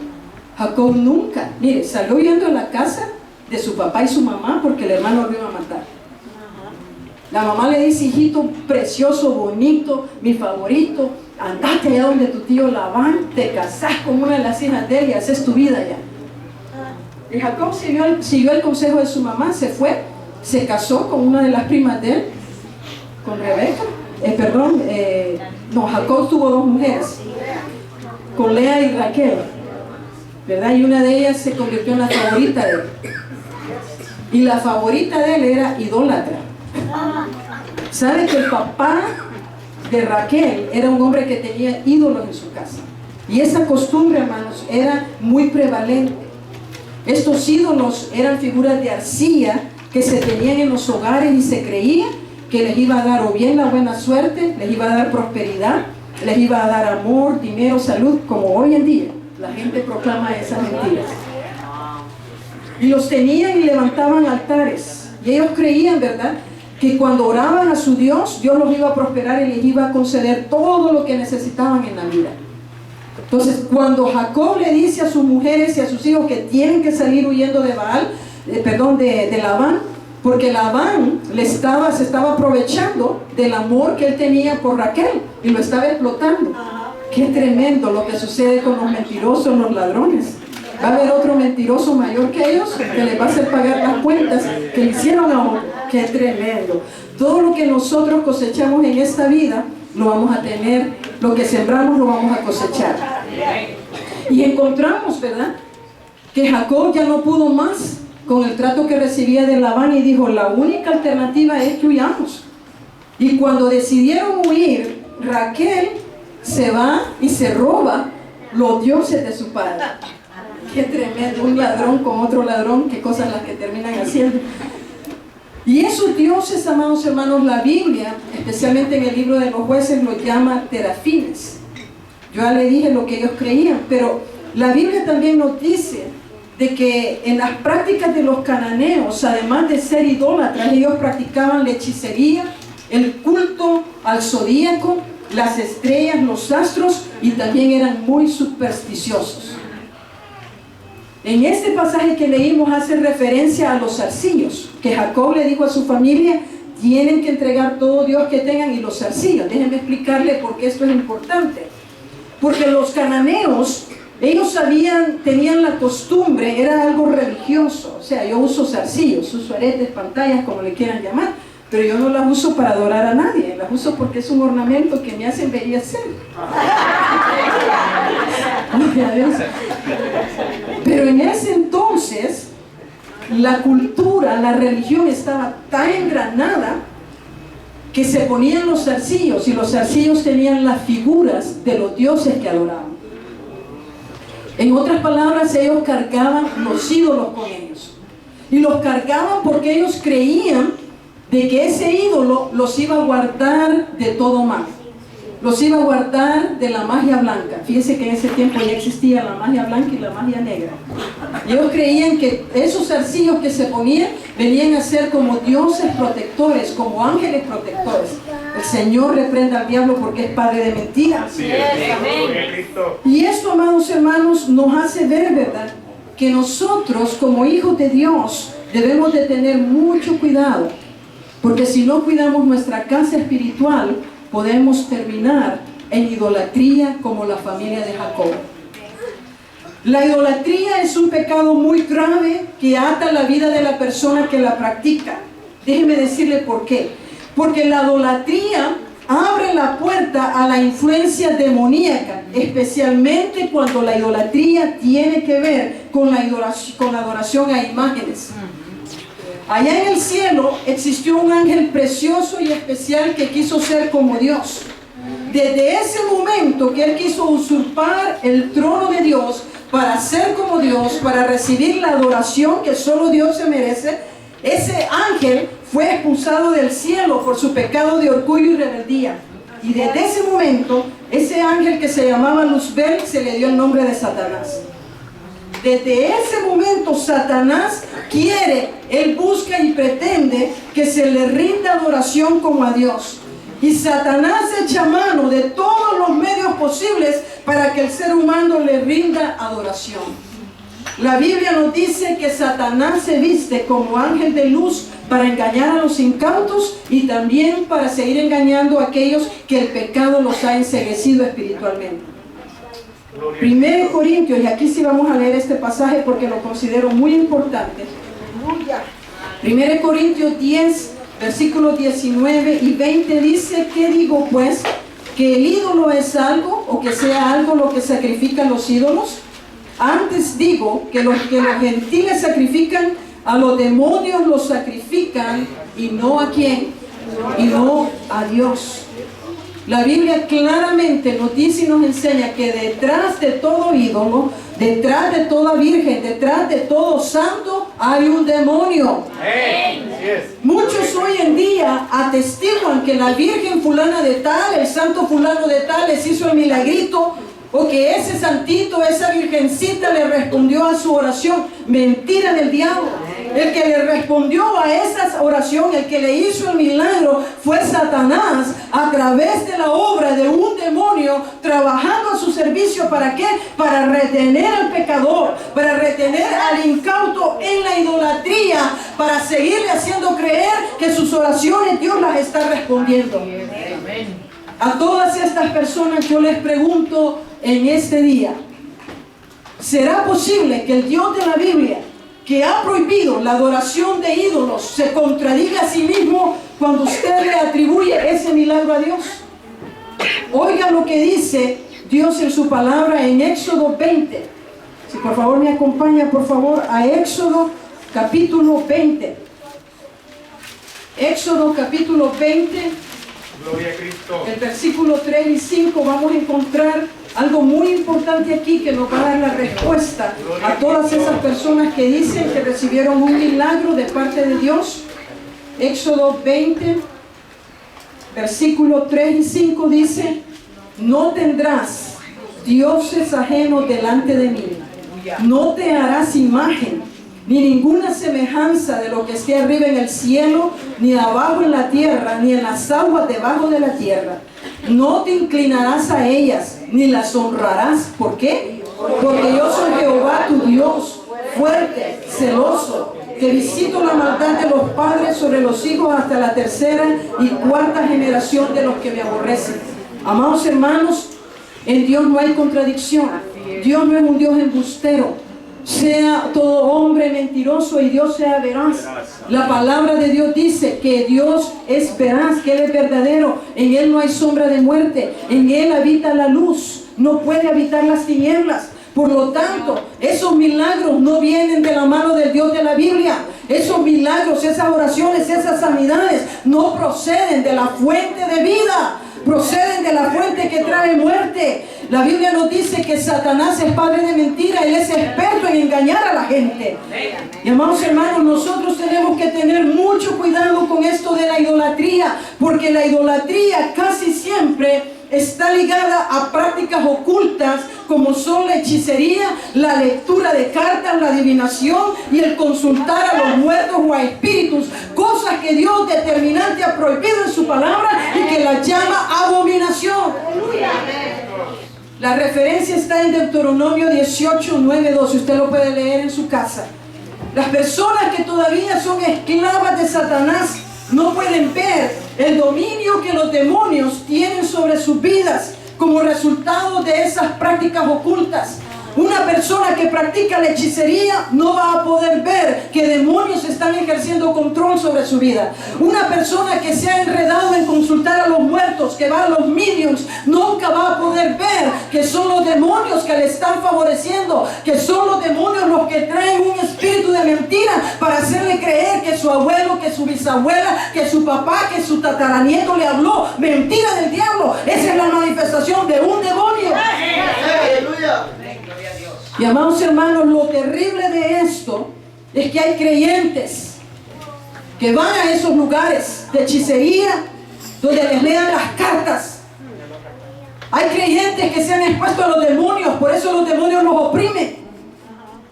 Jacob nunca, mire, salió huyendo de la casa de su papá y su mamá porque el hermano lo iba a matar. La mamá le dice: hijito precioso, bonito, mi favorito, andate allá donde tu tío Labán, te casás con una de las hijas de él y haces tu vida allá. Y Jacob siguió el consejo de su mamá, se fue, se casó con una de las primas de él, con Rebeca. Jacob tuvo dos mujeres, con Lea y Raquel, ¿verdad? Y una de ellas se convirtió en la favorita de él. Y la favorita de él era idólatra. ¿Sabe que el papá de Raquel era un hombre que tenía ídolos en su casa? Y esa costumbre, hermanos, era muy prevalente. Estos ídolos eran figuras de arcilla que se tenían en los hogares y se creía que les iba a dar o bien la buena suerte, les iba a dar prosperidad, les iba a dar amor, dinero, salud, como hoy en día la gente proclama esas mentiras. Y los tenían y levantaban altares. Y ellos creían, ¿verdad?, que cuando oraban a su Dios, Dios los iba a prosperar y les iba a conceder todo lo que necesitaban en la vida. Entonces, cuando Jacob le dice a sus mujeres y a sus hijos que tienen que salir huyendo de de Labán, porque Labán se estaba aprovechando del amor que él tenía por Raquel y lo estaba explotando. Qué tremendo lo que sucede con los mentirosos, los ladrones. Va a haber otro mentiroso mayor que ellos que les va a hacer pagar las cuentas que le hicieron a otro. Qué tremendo. Todo lo que nosotros cosechamos en esta vida lo vamos a tener, lo que sembramos lo vamos a cosechar. Y encontramos, ¿verdad?, que Jacob ya no pudo más con el trato que recibía de Labán y dijo: la única alternativa es que huyamos. Y cuando decidieron huir, Raquel se va y se roba los dioses de su padre. Qué tremendo, un ladrón con otro ladrón, qué cosas las que terminan haciendo. Y esos dioses, amados hermanos, la Biblia, especialmente en el libro de los Jueces, los llama terafines. Yo ya le dije lo que ellos creían, pero la Biblia también nos dice de que en las prácticas de los cananeos, además de ser idólatras, ellos practicaban la hechicería, el culto al zodíaco, las estrellas, los astros, y también eran muy supersticiosos. En este pasaje que leímos hace referencia a los zarcillos, que Jacob le dijo a su familia: tienen que entregar todo Dios que tengan. Y los zarcillos, déjenme explicarle por qué esto es importante. Porque los cananeos, ellos tenían la costumbre, era algo religioso. O sea, yo uso zarcillos, uso aretes, pantallas, como le quieran llamar, pero yo no las uso para adorar a nadie, las uso porque es un ornamento que me hacen embellecer. Pero en ese entonces la cultura, la religión estaba tan engranada que se ponían los zarcillos, y los zarcillos tenían las figuras de los dioses que adoraban. En otras palabras, ellos cargaban los ídolos con ellos, y los cargaban porque ellos creían de que ese ídolo los iba a guardar de todo mal, los iba a guardar de la magia blanca. Fíjense que en ese tiempo ya existía la magia blanca y la magia negra. Y ellos creían que esos zarcillos que se ponían venían a ser como dioses protectores, como ángeles protectores. El Señor reprenda al diablo porque es padre de mentiras. Y esto, amados hermanos, nos hace ver, ¿verdad?, que nosotros como hijos de Dios debemos de tener mucho cuidado, porque si no cuidamos nuestra casa espiritual, podemos terminar en idolatría como la familia de Jacob. La idolatría es un pecado muy grave que ata la vida de la persona que la practica. Déjeme decirle por qué. Porque la idolatría abre la puerta a la influencia demoníaca, especialmente cuando la idolatría tiene que ver con la adoración a imágenes. Allá en el cielo existió un ángel precioso y especial que quiso ser como Dios. Desde ese momento que él quiso usurpar el trono de Dios para ser como Dios, para recibir la adoración que solo Dios se merece, ese ángel fue expulsado del cielo por su pecado de orgullo y rebeldía. Y desde ese momento, ese ángel que se llamaba Luzbel se le dio el nombre de Satanás. Desde ese momento Satanás él busca y pretende que se le rinda adoración como a Dios. Y Satanás echa mano de todos los medios posibles para que el ser humano le rinda adoración. La Biblia nos dice que Satanás se viste como ángel de luz para engañar a los incautos y también para seguir engañando a aquellos que el pecado los ha enceguecido espiritualmente. 1 Corintios, y aquí sí vamos a leer este pasaje porque lo considero muy importante. 1 Corintios 10, versículos 19 y 20 dice: ¿qué digo pues? ¿Que el ídolo es algo o que sea algo lo que sacrifican los ídolos? Antes digo que los gentiles sacrifican, a los demonios los sacrifican, y no a quién, y no a Dios. La Biblia claramente nos dice y nos enseña que detrás de todo ídolo, detrás de toda virgen, detrás de todo santo, hay un demonio. Muchos hoy en día atestiguan que la virgen fulana de tal, el santo fulano de tal les hizo el milagrito, o que ese santito, esa virgencita le respondió a su oración. Mentira del diablo. El que le respondió a esa oración, el que le hizo el milagro, fue Satanás a través de la obra de un demonio trabajando a su servicio. ¿Para qué? Para retener al pecador, para retener al incauto en la idolatría, para seguirle haciendo creer que sus oraciones Dios las está respondiendo. A todas estas personas yo les pregunto en este día: ¿será posible que el Dios de la Biblia, que ha prohibido la adoración de ídolos, se contradiga a sí mismo cuando usted le atribuye ese milagro a Dios? Oiga lo que dice Dios en su palabra en Éxodo 20. Si por favor me acompaña, por favor, a Éxodo capítulo 20. Éxodo capítulo 20. Gloria a Cristo. El versículo 3 y 5 vamos a encontrar algo muy importante aquí que nos va a dar la respuesta a todas esas personas que dicen que recibieron un milagro de parte de Dios. Éxodo 20, versículo 3 y 5 dice: no tendrás dioses ajenos delante de mí, no te harás imagen ni ninguna semejanza de lo que esté arriba en el cielo, ni abajo en la tierra, ni en las aguas debajo de la tierra. No te inclinarás a ellas, ni las honrarás. ¿Por qué? Porque yo soy Jehová tu Dios, fuerte, celoso, que visito la maldad de los padres sobre los hijos hasta la tercera y cuarta generación de los que me aborrecen. Amados hermanos, en Dios no hay contradicción. Dios no es un Dios embustero. Sea todo hombre mentiroso y Dios sea veraz. La palabra de Dios dice que Dios es veraz, que Él es verdadero. En Él no hay sombra de muerte. En Él habita la luz. No puede habitar las tinieblas. Por lo tanto, esos milagros no vienen de la mano del Dios de la Biblia. Esos milagros, esas oraciones, esas sanidades no proceden de la fuente de vida. Proceden de la fuente que trae muerte. La Biblia nos dice que Satanás es padre de mentira. Él es experto en engañar a la gente. Y amados hermanos, nosotros tenemos que tener mucho cuidado con esto de la idolatría, porque la idolatría casi siempre está ligada a prácticas ocultas como son la hechicería, la lectura de cartas, la adivinación y el consultar a los muertos o a espíritus, cosas que Dios determinante ha prohibido en su palabra y que la llama abominación. La referencia está en Deuteronomio 18, 9, 12. Usted lo puede leer en su casa. Las personas que todavía son esclavas de Satanás no pueden ver el dominio que los demonios tienen sobre sus vidas como resultado de esas prácticas ocultas. Una persona que practica la hechicería no va a poder ver que demonios están ejerciendo control sobre su vida. Una persona que se ha enredado en consultar a los muertos, que va a los mediums, nunca va a poder ver que son los demonios que le están favoreciendo, que son los demonios los que traen un espíritu de mentira para hacerle creer que su abuelo, que su bisabuela, que su papá, que su tataranieto le habló. Mentira del diablo. Esa es la manifestación de un demonio. Aleluya. Y amados hermanos, lo terrible de esto es que hay creyentes que van a esos lugares de hechicería donde les lean las cartas. Hay creyentes que se han expuesto a los demonios, por eso los demonios los oprimen.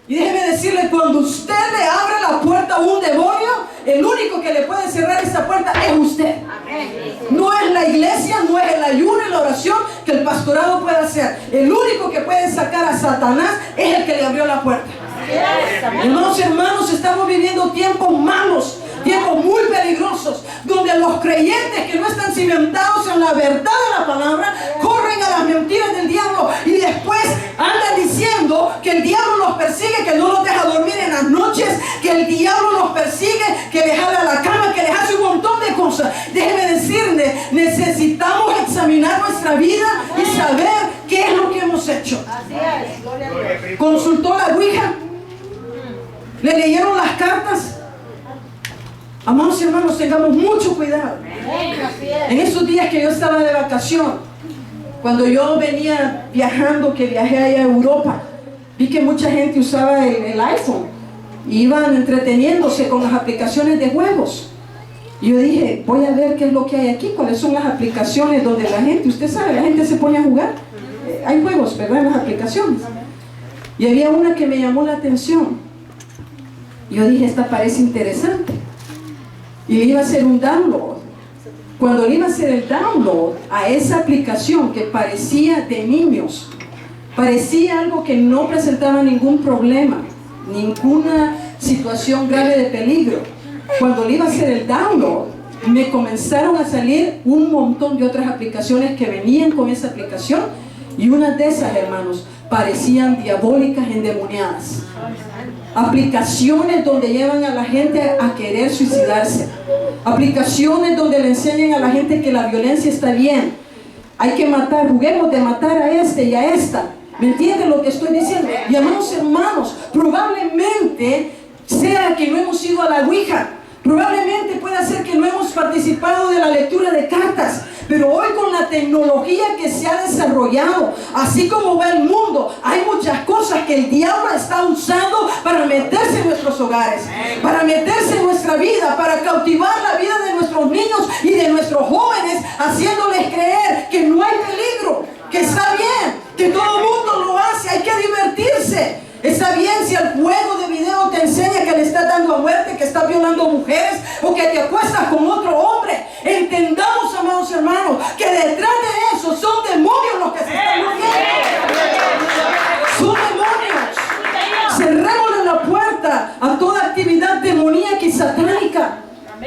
Y déjeme decirle, cuando usted le abre la puerta a un demonio, el único que le puede cerrar esa puerta es usted. No es la iglesia, no es el ayuno y la oración que el pastorado puede hacer. El único que puede sacar a Satanás es el que le abrió la puerta. Hermanos, estamos viviendo tiempos malos, tiempos muy peligrosos, donde los creyentes que no están cimentados en la verdad de la palabra corren a las mentiras del diablo y después andan diciendo que el diablo los persigue, que no los deja dormir en las noches, que el diablo los persigue, que les jala la cama, que les hace un montón de cosas. Déjeme decirle, necesitamos examinar nuestra vida y saber qué es lo que hemos hecho. ¿Consultó la Ouija? ¿Le leyeron las cartas? Amados hermanos, tengamos mucho cuidado. En esos días que yo estaba de vacación, cuando yo venía viajando, que viajé allá a Europa, vi que mucha gente usaba el iPhone y iban entreteniéndose con las aplicaciones de juegos. Y yo dije, voy a ver qué es lo que hay aquí, cuáles son las aplicaciones donde la gente, usted sabe, la gente se pone a jugar. Hay juegos, ¿verdad?, en las aplicaciones. Y había una que me llamó la atención. Yo dije, esta parece interesante. Y le iba a hacer un download. Cuando le iba a hacer el download a esa aplicación que parecía de niños, parecía algo que no presentaba ningún problema, ninguna situación grave de peligro. Cuando le iba a hacer el download, me comenzaron a salir un montón de otras aplicaciones que venían con esa aplicación, y una de esas, hermanos, parecían diabólicas, endemoniadas. Aplicaciones donde llevan a la gente a querer suicidarse. Aplicaciones donde le enseñan a la gente que la violencia está bien. Hay que matar, juguemos de matar a este y a esta. ¿Me entienden lo que estoy diciendo? Y amados hermanos, probablemente sea que no hemos ido a la Ouija. Probablemente pueda ser que no hemos participado de la lectura de cartas. Pero hoy, con la tecnología que se ha desarrollado, así como va el mundo, hay muchas cosas que el diablo está usando para meterse en nuestros hogares, para meterse en nuestra vida, para cautivar la vida de nuestros niños y de nuestros jóvenes, haciéndoles creer que no hay peligro, que está bien, que todo el mundo lo hace, hay que divertirse. Está bien si el juego de video te enseña que le estás dando a muerte, que estás violando mujeres o que te acuestas con otro hombre. Entendamos, amados hermanos, que detrás de eso son demonios los que se están moviendo. Son demonios. Cerrémosle la puerta a toda actividad demoníaca y satánica.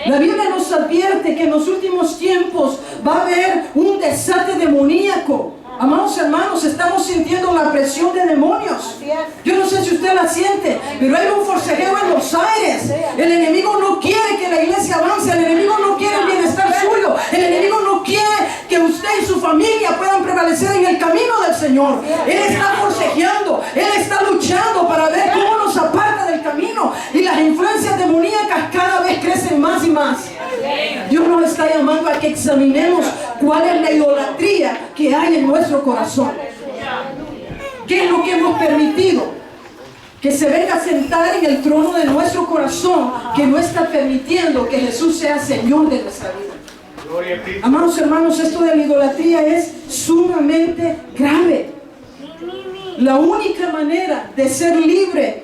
La Biblia nos advierte que en los últimos tiempos va a haber un desate demoníaco. Amados hermanos, estamos sintiendo la presión de demonios. Yo no sé si usted la siente, pero hay un forcejeo en los aires. El enemigo no quiere que la iglesia avance. El enemigo no quiere el bienestar suyo. El enemigo no quiere que usted y su familia puedan prevalecer en el camino del Señor. Él está forcejeando, Él está luchando para ver cómo nos aparta del camino. Y las influencias demoníacas cada vez crecen más y más. Dios nos está llamando a que examinemos cuál es la idolatría que hay en nuestro corazón. ¿Qué es lo que hemos permitido que se venga a sentar en el trono de nuestro corazón, que no está permitiendo que Jesús sea Señor de nuestra vida? Amados hermanos, esto de la idolatría es sumamente grave. La única manera de ser libre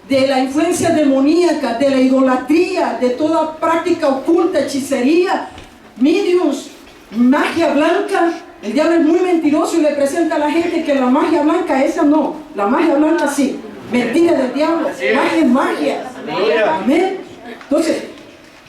de la influencia demoníaca, de la idolatría, de toda práctica oculta, hechicería, mediums, magia blanca. El diablo es muy mentiroso y le presenta a la gente que la magia blanca, esa no. La magia blanca sí. Mentira del diablo. Magia es magia. Amén. Entonces,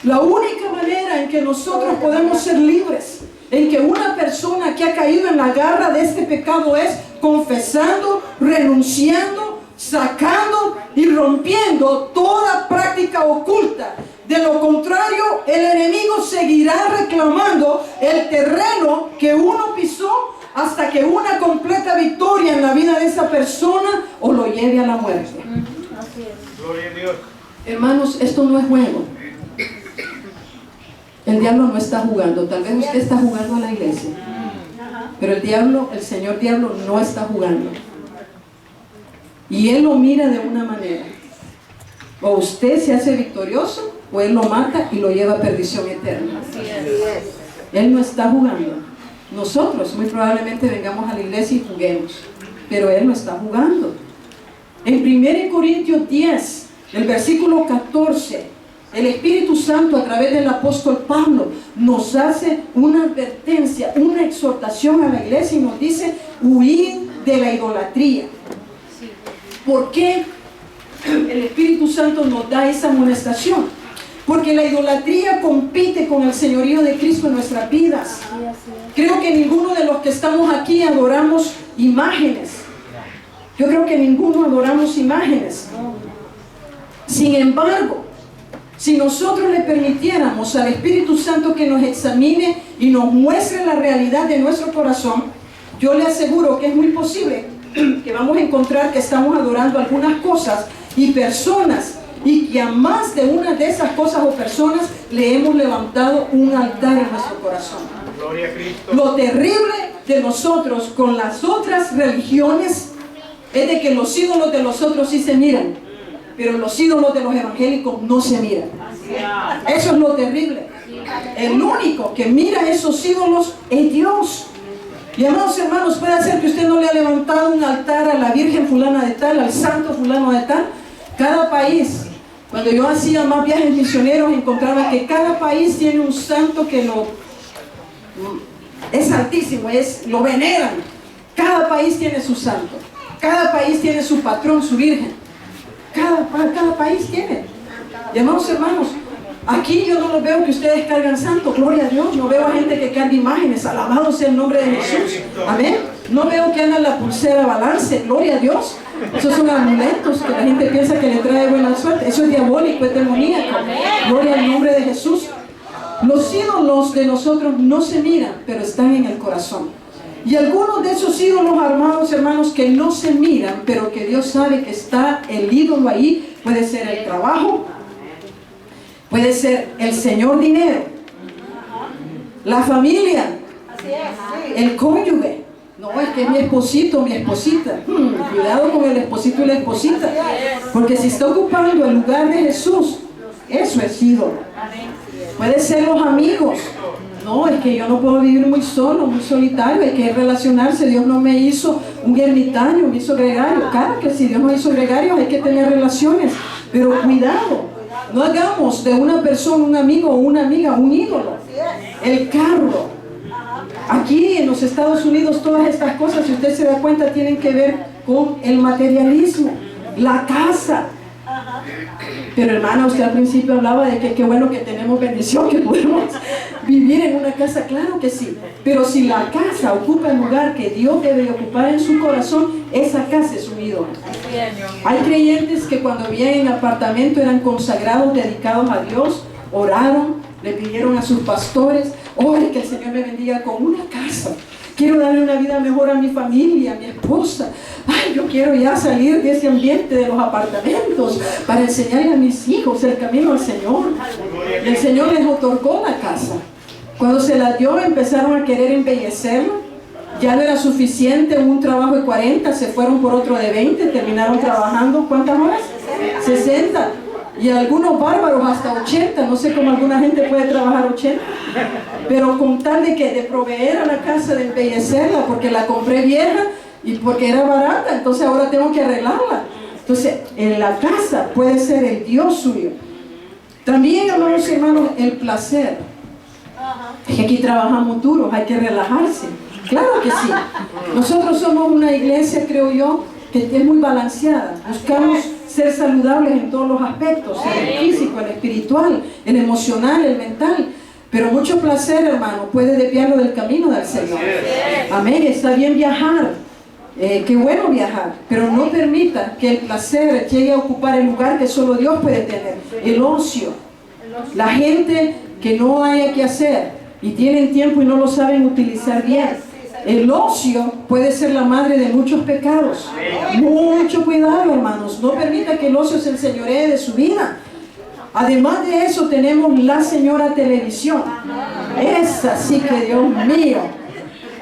La única manera en que nosotros podemos ser libres, en que una persona que ha caído en la garra de este pecado es confesando, renunciando, sacando y rompiendo toda práctica oculta. De lo contrario, el enemigo seguirá reclamando el terreno que uno pisó hasta que una completa victoria en la vida de esa persona o lo lleve a la muerte. Gloria a Dios. Hermanos, esto no es juego. El diablo no está jugando. Tal vez usted está jugando a la iglesia, pero el diablo, el señor diablo, no está jugando. Y él lo mira de una manera. O usted se hace victorioso, o él lo mata y lo lleva a perdición eterna. Él no está jugando. Nosotros muy probablemente vengamos a la iglesia y juguemos, pero él no está jugando. En 1 Corintios 10, el versículo 14, el Espíritu Santo a través del apóstol Pablo nos hace una advertencia, una exhortación a la iglesia y nos dice: huid de la idolatría. ¿Por qué el Espíritu Santo nos da esa amonestación? Porque la idolatría compite con el señorío de Cristo en nuestras vidas. Creo que ninguno de los que estamos aquí adoramos imágenes. Yo creo que ninguno adoramos imágenes. Sin embargo, si nosotros le permitiéramos al Espíritu Santo que nos examine y nos muestre la realidad de nuestro corazón, yo le aseguro que es muy posible que vamos a encontrar que estamos adorando algunas cosas y personas, y que a más de una de esas cosas o personas le hemos levantado un altar en nuestro corazón. Gloria a Cristo. Lo terrible de nosotros con las otras religiones es de que los ídolos de los otros sí se miran, pero los ídolos de los evangélicos no se miran. Eso es lo terrible. El único que mira esos ídolos es Dios. Y amados hermanos, puede ser que usted no le ha levantado un altar a la Virgen fulana de tal, al santo fulano de tal. Cada país, cuando yo hacía más viajes misioneros, encontraba que cada país tiene un santo que es altísimo, lo veneran. Cada país tiene su santo, cada país tiene su patrón, su virgen. Cada país tiene. Y amados hermanos, aquí yo no los veo que ustedes cargan santo, gloria a Dios. No veo a gente que carga imágenes, alabado sea el nombre de Jesús, amén. No veo que andan la pulsera balance, gloria a Dios. Esos son amuletos que la gente piensa que le trae buena suerte. Eso es diabólico, es demoníaco. Gloria al nombre de Jesús. Los ídolos de nosotros no se miran, pero están en el corazón. Y algunos de esos ídolos, amados hermanos, que no se miran, pero que Dios sabe que está el ídolo ahí, puede ser el trabajo, puede ser el señor dinero, la familia, el cónyuge. No, es que es mi esposito, mi esposita. Cuidado con el esposito y la esposita, porque si está ocupando el lugar de Jesús, eso es ídolo. Puede ser los amigos. No, es que yo no puedo vivir muy solo, muy solitario, hay que relacionarse. Dios no me hizo un ermitaño, me hizo gregario. Claro que si Dios nos hizo gregarios hay que tener relaciones, pero cuidado, no hagamos de una persona, un amigo o una amiga, un ídolo. El carro. Aquí en los Estados Unidos todas estas cosas, si usted se da cuenta, tienen que ver con el materialismo. La casa. Pero hermana, usted al principio hablaba de que qué bueno que tenemos bendición, que podemos vivir en una casa. Claro que sí, pero si la casa ocupa el lugar que Dios debe ocupar en su corazón, esa casa es un ídolo. Hay creyentes que cuando vivían en apartamento eran consagrados, dedicados a Dios, oraron, le pidieron a sus pastores: ore que el Señor me bendiga con una casa. Quiero darle una vida mejor a mi familia, a mi esposa. Ay, yo quiero ya salir de ese ambiente de los apartamentos para enseñarle a mis hijos el camino al Señor. Y el Señor les otorgó la casa. Cuando se la dio, empezaron a querer embellecerla. Ya no era suficiente un trabajo de 40, se fueron por otro de 20, terminaron trabajando, ¿cuántas horas? 60. Y algunos bárbaros hasta 80, no sé cómo alguna gente puede trabajar 80, pero con tal de proveer a la casa, de embellecerla, porque la compré vieja y porque era barata, entonces ahora tengo que arreglarla. Entonces, en la casa puede ser el Dios suyo. También, amados hermanos, el placer. Es que aquí trabajamos duros, hay que relajarse. Claro que sí. Nosotros somos una iglesia, creo yo, que es muy balanceada. Buscamos ser saludables en todos los aspectos, el físico, el espiritual, el emocional, el mental. Pero mucho placer, hermano, puede desviarlo del camino del Señor. Amén, está bien viajar. Qué bueno viajar, pero no permita que el placer llegue a ocupar el lugar que solo Dios puede tener. El ocio. La gente que no haya que hacer y tienen tiempo y no lo saben utilizar bien. El ocio puede ser la madre de muchos pecados. Mucho cuidado, hermanos. No permita que el ocio se enseñoree de su vida. Además de eso, tenemos la señora televisión. Esa sí que, Dios mío.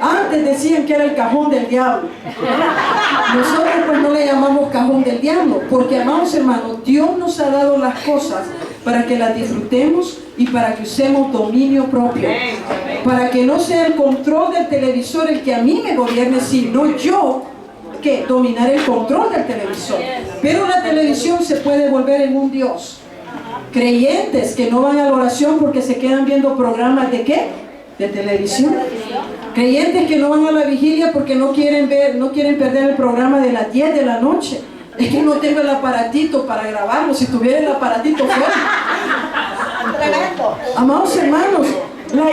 Antes decían que era el cajón del diablo. Nosotros pues no le llamamos cajón del diablo, porque, amados hermanos, Dios nos ha dado las cosas para que las disfrutemos y para que usemos dominio propio. Para que no sea el control del televisor el que a mí me gobierne, sino yo que dominar el control del televisor. Pero la televisión se puede volver en un Dios. Creyentes que no van a la oración porque se quedan viendo programas de ¿qué? De televisión. Creyentes que no van a la vigilia porque no quieren perder el programa de las 10 de la noche. Es que no tengo el aparatito para grabarlo. Si tuviera el aparatito fuera. Amados hermanos, la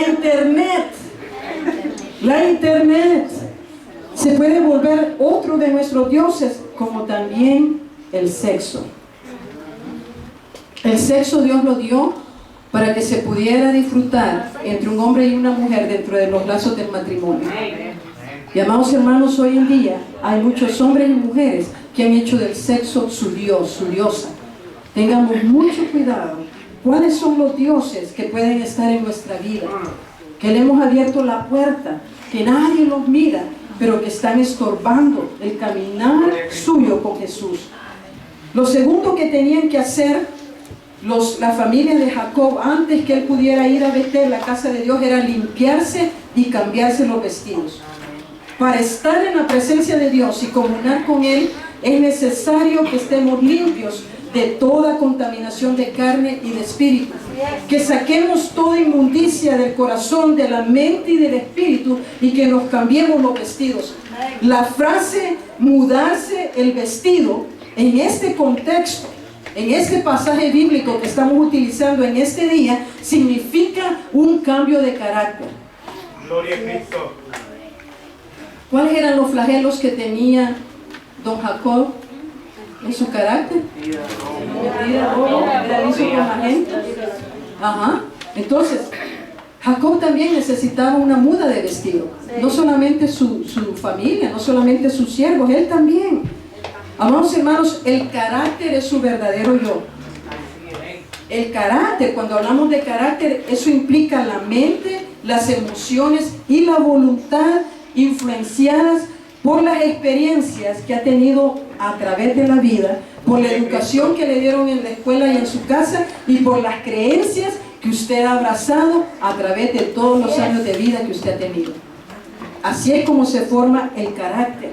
internet se puede volver otro de nuestros dioses, como también el sexo. El sexo Dios lo dio para que se pudiera disfrutar entre un hombre y una mujer dentro de los lazos del matrimonio. Y amados hermanos, hoy en día hay muchos hombres y mujeres que han hecho del sexo su dios, su diosa. Tengamos mucho cuidado. ¿Cuáles son los dioses que pueden estar en nuestra vida? Que le hemos abierto la puerta, que nadie los mira, pero que están estorbando el caminar suyo con Jesús. Lo segundo que tenían que hacer la familia de Jacob, antes que él pudiera ir a Betel, la casa de Dios, era limpiarse y cambiarse los vestidos. Para estar en la presencia de Dios y comunicar con Él, es necesario que estemos limpios de toda contaminación de carne y de espíritu. Que saquemos toda inmundicia del corazón, de la mente y del espíritu, y que nos cambiemos los vestidos. La frase mudarse el vestido, en este contexto, en este pasaje bíblico que estamos utilizando en este día, significa un cambio de carácter. Gloria a Cristo. ¿Cuáles eran los flagelos que tenía don Jacob en su carácter? Era liso con la gente. Ajá. Entonces, Jacob también necesitaba una muda de vestido. No solamente su familia, no solamente sus siervos, él también. Amados hermanos, el carácter es su verdadero yo. El carácter, cuando hablamos de carácter, eso implica la mente, las emociones y la voluntad influenciadas por las experiencias que ha tenido a través de la vida, por la educación que le dieron en la escuela y en su casa, y por las creencias que usted ha abrazado a través de todos los años de vida que usted ha tenido. Así es como se forma el carácter.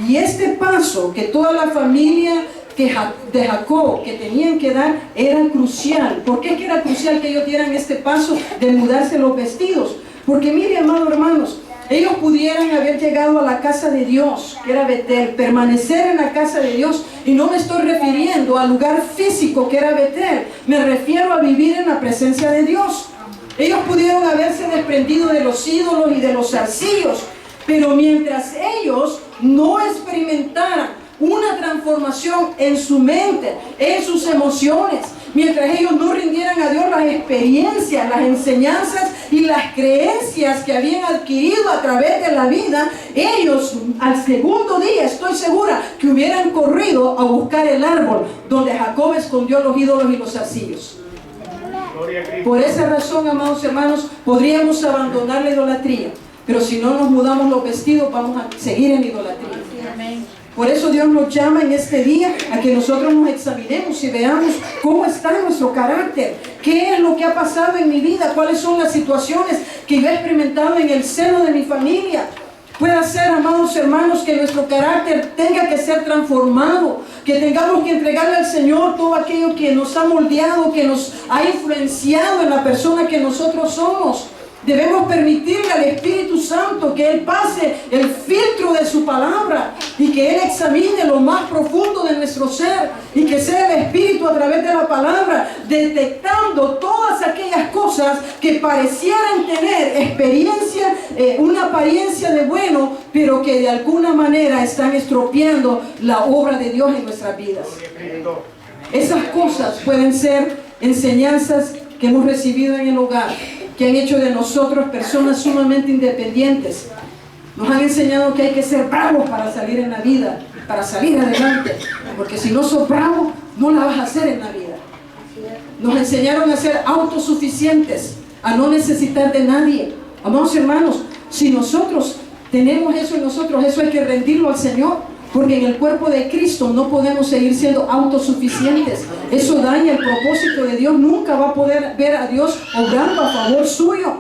Y este paso que toda la familia de Jacob que tenían que dar era crucial. ¿Por qué que era crucial que ellos dieran este paso de mudarse los vestidos? Porque mire, amados hermanos, ellos pudieran haber llegado a la casa de Dios, que era Betel, permanecer en la casa de Dios, y no me estoy refiriendo al lugar físico que era Betel, me refiero a vivir en la presencia de Dios. Ellos pudieron haberse desprendido de los ídolos y de los zarcillos, pero mientras ellos no experimentaran una transformación en su mente, en sus emociones, mientras ellos no rindieran a Dios las experiencias, las enseñanzas y las creencias que habían adquirido a través de la vida, ellos al segundo día, estoy segura, que hubieran corrido a buscar el árbol donde Jacob escondió los ídolos y los zarcillos. Por esa razón, amados hermanos, podríamos abandonar la idolatría, pero si no nos mudamos los vestidos, vamos a seguir en idolatría. Por eso Dios nos llama en este día a que nosotros nos examinemos y veamos cómo está nuestro carácter, qué es lo que ha pasado en mi vida, cuáles son las situaciones que yo he experimentado en el seno de mi familia. Puede ser, amados hermanos, que nuestro carácter tenga que ser transformado, que tengamos que entregarle al Señor todo aquello que nos ha moldeado, que nos ha influenciado en la persona que nosotros somos. Debemos permitirle al Espíritu Santo que Él pase el filtro de su palabra y que Él examine lo más profundo de nuestro ser y que sea el Espíritu a través de la palabra detectando todas aquellas cosas que parecieran tener experiencia, una apariencia de bueno, pero que de alguna manera están estropeando la obra de Dios en nuestras vidas. Esas cosas pueden ser enseñanzas que hemos recibido en el hogar, que han hecho de nosotros personas sumamente independientes. Nos han enseñado que hay que ser bravos para salir en la vida, para salir adelante, porque si no sos bravo, no la vas a hacer en la vida. Nos enseñaron a ser autosuficientes, a no necesitar de nadie. Amados hermanos, si nosotros tenemos eso en nosotros, eso hay que rendirlo al Señor. Porque en el cuerpo de Cristo no podemos seguir siendo autosuficientes. Eso daña el propósito de Dios. Nunca va a poder ver a Dios obrando a favor suyo.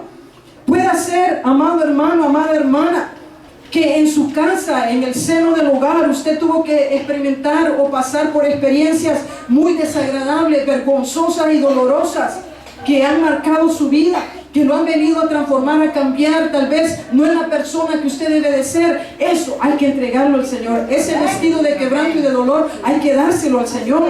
Puede ser, amado hermano, amada hermana, que en su casa, en el seno del hogar, usted tuvo que experimentar o pasar por experiencias muy desagradables, vergonzosas y dolorosas que han marcado su vida, que lo han venido a transformar, a cambiar. Tal vez no es la persona que usted debe de ser. Eso hay que entregarlo al Señor. Ese vestido de quebranto y de dolor hay que dárselo al Señor.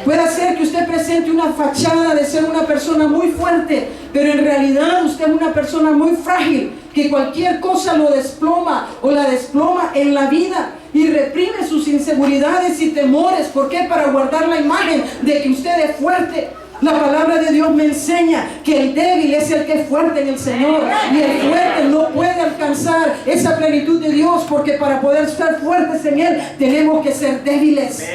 Puede ser que usted presente una fachada de ser una persona muy fuerte, pero en realidad usted es una persona muy frágil, que cualquier cosa lo desploma o la desploma en la vida y reprime sus inseguridades y temores. ¿Por qué? Para guardar la imagen de que usted es fuerte. La palabra de Dios me enseña que el débil es el que es fuerte en el Señor, y el fuerte no puede alcanzar esa plenitud de Dios, porque para poder estar fuertes en Él tenemos que ser débiles.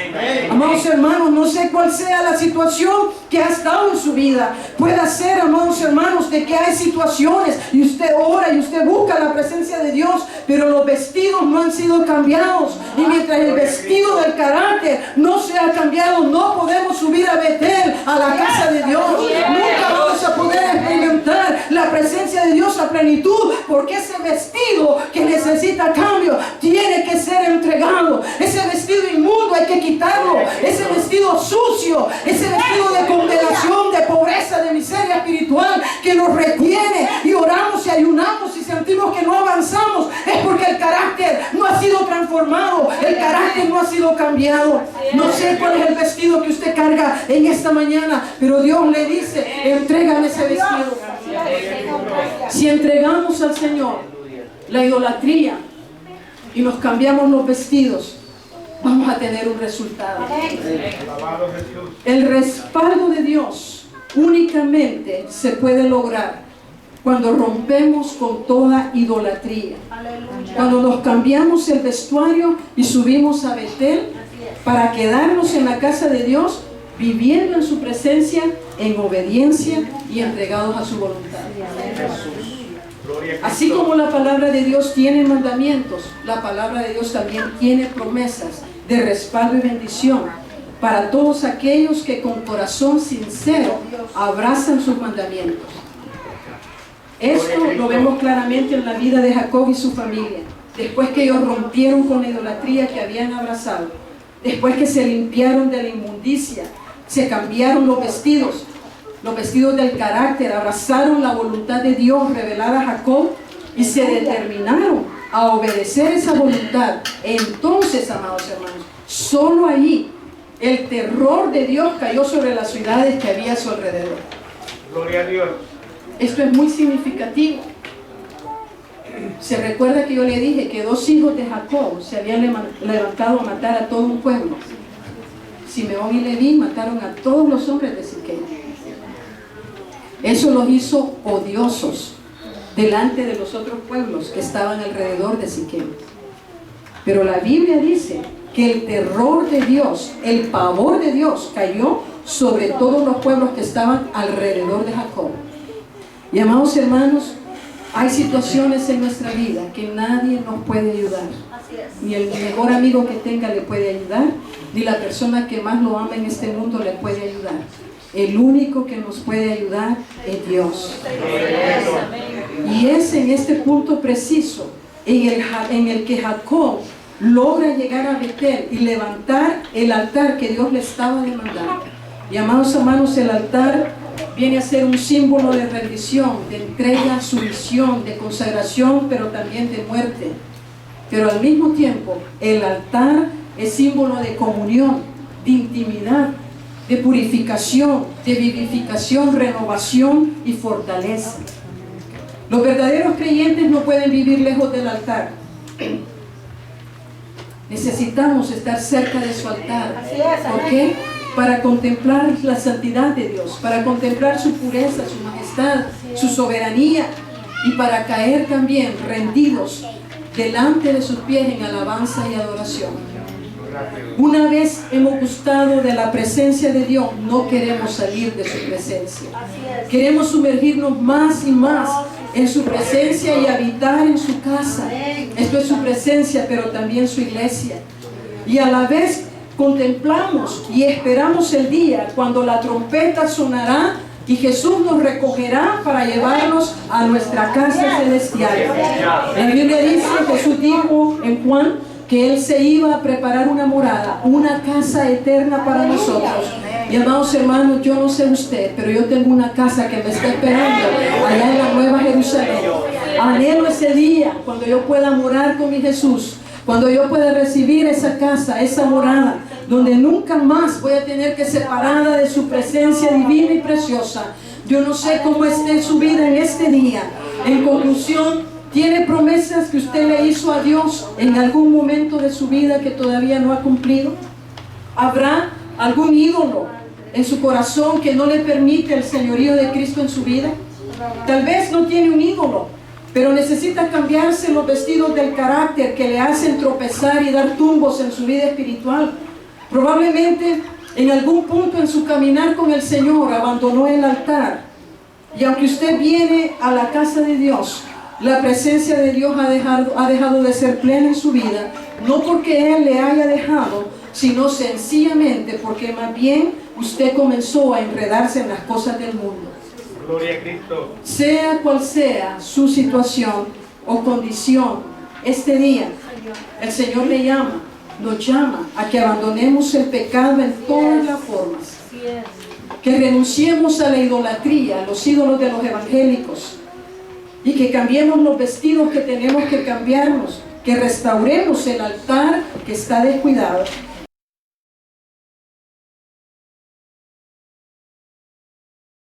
Amados hermanos, no sé cuál sea la situación que ha estado en su vida. Puede ser, amados hermanos, de que hay situaciones y usted ora y usted busca la presencia de Dios, pero los vestidos no han sido cambiados, y mientras el vestido del carácter no se ha cambiado, no podemos subir a Betel, a la casa de Dios. Nunca vamos a poder experimentar la presencia de Dios a plenitud, porque ese vestido que necesita cambio tiene que ser entregado. Ese vestido inmundo hay que quitarlo. Ese vestido sucio, ese vestido de condenación, de pobreza, de miseria espiritual que nos retiene, y oramos y ayunamos y sentimos que no avanzamos, es porque el carácter no ha sido transformado, el carácter no ha sido cambiado. No sé cuál es el vestido que usted carga en esta mañana, pero Dios le dice: entrégame ese vestido. Si entregamos al Señor la idolatría y nos cambiamos los vestidos, vamos a tener un resultado. El respaldo de Dios únicamente se puede lograr cuando rompemos con toda idolatría. Cuando nos cambiamos el vestuario y subimos a Betel para quedarnos en la casa de Dios, viviendo en su presencia, en obediencia y entregados a su voluntad. Así como la palabra de Dios tiene mandamientos, la palabra de Dios también tiene promesas de respaldo y bendición para todos aquellos que con corazón sincero abrazan sus mandamientos. Esto lo vemos claramente en la vida de Jacob y su familia. Después que ellos rompieron con la idolatría que habían abrazado, después que se limpiaron de la inmundicia, se cambiaron los vestidos del carácter, abrazaron la voluntad de Dios revelada a Jacob y se determinaron a obedecer esa voluntad. Entonces, amados hermanos, solo allí el terror de Dios cayó sobre las ciudades que había a su alrededor. Gloria a Dios. Esto es muy significativo. Se recuerda que yo le dije que 2 hijos de Jacob se habían levantado a matar a todo un pueblo. Simeón y Leví mataron a todos los hombres de Siquem. Eso los hizo odiosos delante de los otros pueblos que estaban alrededor de Siquem. Pero la Biblia dice que el terror de Dios, el pavor de Dios cayó sobre todos los pueblos que estaban alrededor de Jacob. Y amados hermanos, hay situaciones en nuestra vida que nadie nos puede ayudar. Ni el mejor amigo que tenga le puede ayudar, ni la persona que más lo ama en este mundo le puede ayudar. El único que nos puede ayudar es Dios. Y es en este punto preciso en el que Jacob logra llegar a Betel y levantar el altar que Dios le estaba demandando. Y amados hermanos, el altar viene a ser un símbolo de rendición, de entrega, sumisión, de consagración, pero también de muerte. Pero al mismo tiempo, el altar es símbolo de comunión, de intimidad, de purificación, de vivificación, renovación y fortaleza. Los verdaderos creyentes no pueden vivir lejos del altar. Necesitamos estar cerca de su altar. ¿Por qué? Para contemplar la santidad de Dios, para contemplar su pureza, su majestad, su soberanía, y para caer también rendidos delante de sus pies en alabanza y adoración. Una vez hemos gustado de la presencia de Dios, no queremos salir de su presencia. Queremos sumergirnos más y más en su presencia y habitar en su casa. Esto es su presencia, pero también su iglesia. Y a la vez contemplamos y esperamos el día cuando la trompeta sonará y Jesús nos recogerá para llevarnos a nuestra casa celestial. La Biblia dice, Jesús dijo en Juan, que Él se iba a preparar una morada, una casa eterna para nosotros. Y amados hermanos, yo no sé usted, pero yo tengo una casa que me está esperando allá en la Nueva Jerusalén. Anhelo ese día cuando yo pueda morar con mi Jesús, cuando yo pueda recibir esa casa, esa morada, donde nunca más voy a tener que separada de su presencia divina y preciosa. Yo no sé cómo esté su vida en este día. En conclusión, ¿tiene promesas que usted le hizo a Dios en algún momento de su vida que todavía no ha cumplido? ¿Habrá algún ídolo en su corazón que no le permite el señorío de Cristo en su vida? Tal vez no tiene un ídolo, pero necesita cambiarse los vestidos del carácter que le hacen tropezar y dar tumbos en su vida espiritual. Probablemente en algún punto en su caminar con el Señor abandonó el altar. Y aunque usted viene a la casa de Dios, la presencia de Dios ha dejado de ser plena en su vida, no porque Él le haya dejado, sino sencillamente porque más bien usted comenzó a enredarse en las cosas del mundo. Gloria a Cristo. Sea cual sea su situación o condición, este día el Señor le llama, nos llama a que abandonemos el pecado en todas las formas, que renunciemos a la idolatría, a los ídolos de los evangélicos, y que cambiemos los vestidos que tenemos que cambiarnos, que restauremos el altar que está descuidado